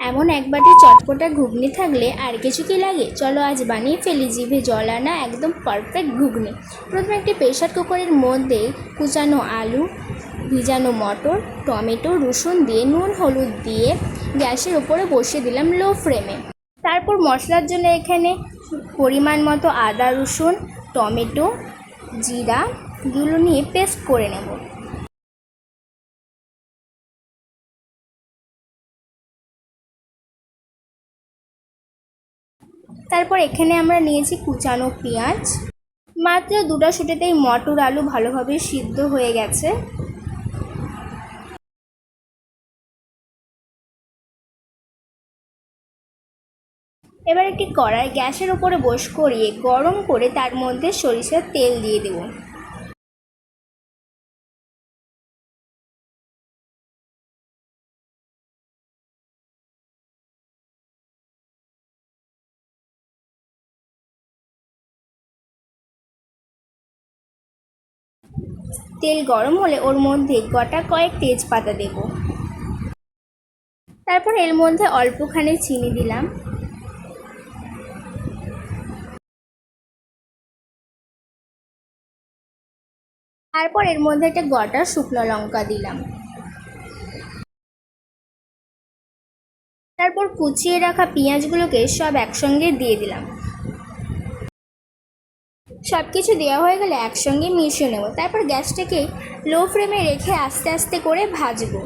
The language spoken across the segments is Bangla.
এমন এক বাটি চটপটা ঘুগনি থাকলে আর কিছু কি লাগে। চলো আজ বানিয়ে ফেলি জিভে জল আনা একদম পারফেক্ট ঘুগনি। প্রথমে একটি প্রেসার কুকারের মধ্যে কুচানো আলু, ভিজানো মটর, টমেটো, রসুন দিয়ে নুন হলুদ দিয়ে গ্যাসের উপরে বসিয়ে দিলাম লো ফ্লেমে। তারপর মশলার জন্য এখানে পরিমাণ মতো আদা, রসুন, টমেটো, জিরা গুলো নিয়ে পেস্ট করে নেব। তারপর এখানে আমরা নিয়েছি কুচানো পেঁয়াজ। মাত্র দুটো শুটেতেই মটর আলু ভালোভাবে সিদ্ধ হয়ে গেছে। এবার একটি কড়াই গ্যাসের উপরে বস করিয়ে গরম করে তার মধ্যে সরিষার তেল দিয়ে দেব। তেল গরম হলে ওর মধ্যে গোটা কয়েক তেজপাতা দেব। তারপর এর মধ্যে অল্পখানি চিনি দিলাম। তারপর এর মধ্যে একটা গোটা শুকনো লঙ্কা দিলাম। তারপর কুচিয়ে রাখা পেঁয়াজগুলোকে সব একসঙ্গে দিয়ে দিলাম। সব কিছু দেওয়া হয়ে গেলে একসঙ্গে মিশিয়ে নেব। তারপর গ্যাসটাকে লো ফ্লেমে রেখে আস্তে আস্তে করে ভাজবো।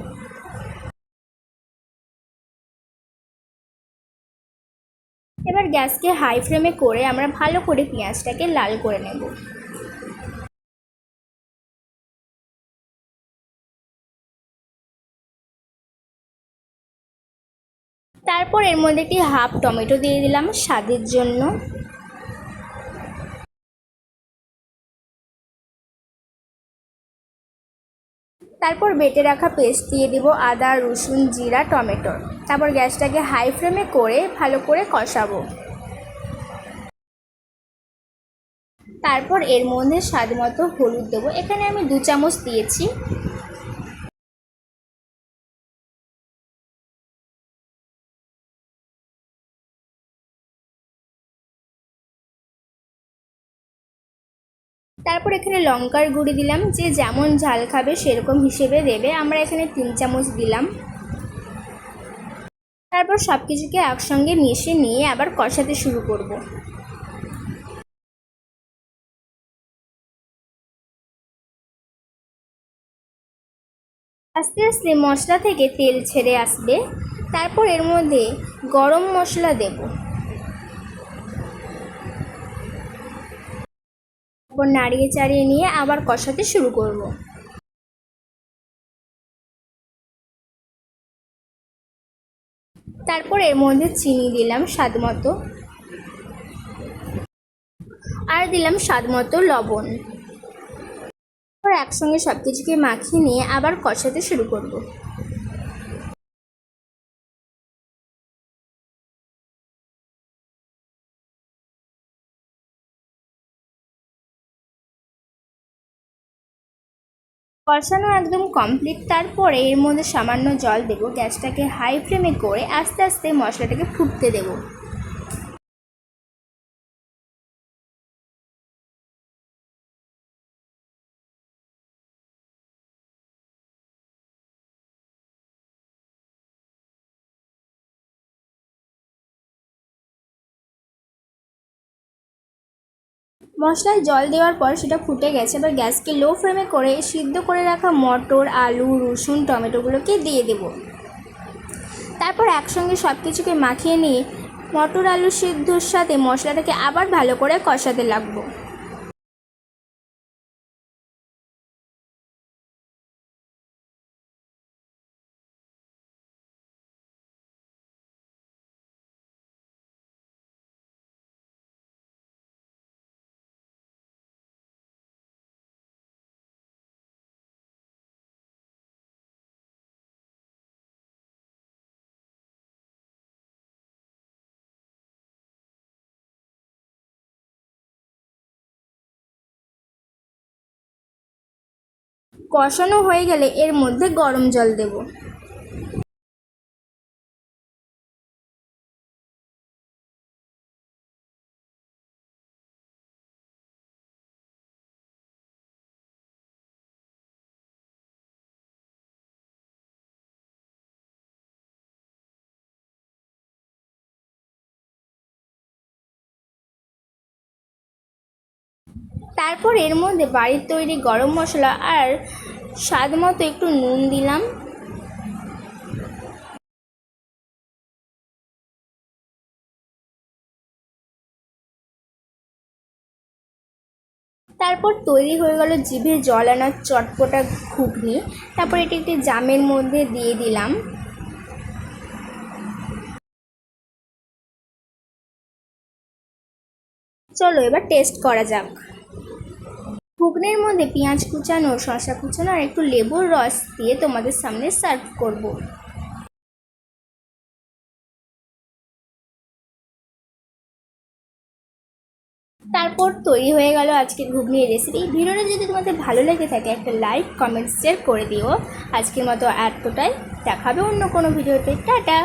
এবার গ্যাসকে হাই ফ্লেমে করে আমরা ভালো করে পেঁয়াজটাকে লাল করে নেব। তারপর এর মধ্যে একটি হাফ টমেটো দিয়ে দিলাম স্বাদের জন্য। তারপর বেটে রাখা পেস্ট দিয়ে দিব আদা, রসুন, জিরা, টমেটো। তারপর গ্যাসটাকে হাই ফ্লেমে করে ভালো করে কষাবো। তারপর এর মধ্যে স্বাদ মতো হলুদ দেবো। এখানে আমি 2 চামচ দিয়েছি। তারপর এখানে লঙ্কার গুঁড়ি দিলাম, যে যেমন ঝাল খাবে সেরকম হিসেবে দেবে। আমরা এখানে 3 চামচ দিলাম। তারপর সব কিছুকে একসঙ্গে মিশিয়ে নিয়ে আবার কষাতে শুরু করব। আস্তে আস্তে মশলা থেকে তেল ছেড়ে আসবে। তারপর এর মধ্যে গরম মশলা দেব। তারপর নাড়িয়ে চাড়িয়ে নিয়ে আবার কষাতে শুরু করব। তারপর এর মধ্যে চিনি দিলাম স্বাদ মতো, আর দিলাম স্বাদ মতো লবণ। তারপর একসঙ্গে সব কিছুকে মাখিয়ে নিয়ে আবার কষাতে শুরু করব। কষানো একদম কমপ্লিট। তারপরে এর মধ্যে সামান্য জল দেব। গ্যাসটাকে হাই ফ্লেমে করে আস্তে আস্তে মশলাটাকে ফুটতে দেব। মশলায় জল দেওয়ার পর সেটা ফুটে গেছে। এবার গ্যাসকে লো ফ্লেমে করে সিদ্ধ করে রাখা মটর, আলু, রসুন, টমেটোগুলোকে দিয়ে দেব। তারপর একসঙ্গে সব কিছুকে মাখিয়ে নিয়ে মটর আলু সিদ্ধর সাথে মশলাটাকে আবার ভালো করে কষাতে লাগবো। কষানো হয়ে গেলে এর মধ্যে গরম জল দেব। তারপর এর মধ্যে বাড়ির তৈরি গরম মশলা আর স্বাদ মতো একটু নুন দিলাম। তারপর তৈরি হয়ে গেল জিভে জল আনা চটপটা ঘুগনি। তারপর এটি একটি জামের মধ্যে দিয়ে দিলাম। চলো এবার টেস্ট করা যাক। ঘুগনির মধ্যে পেঁয়াজ কুচানো, শসা কুচানো আর একটু লেবুর রস দিয়ে তোমাদের সামনে সার্ভ করব। তারপর তৈরি হয়ে গেল আজকের ঘুগনির রেসিপি। ভিডিওটা যদি তোমাদের ভালো লেগে থাকে একটা লাইক কমেন্ট শেয়ার করে দিও। আজকের মতো এতটাই, দেখাবে অন্য কোনো ভিডিওতে। টাটা।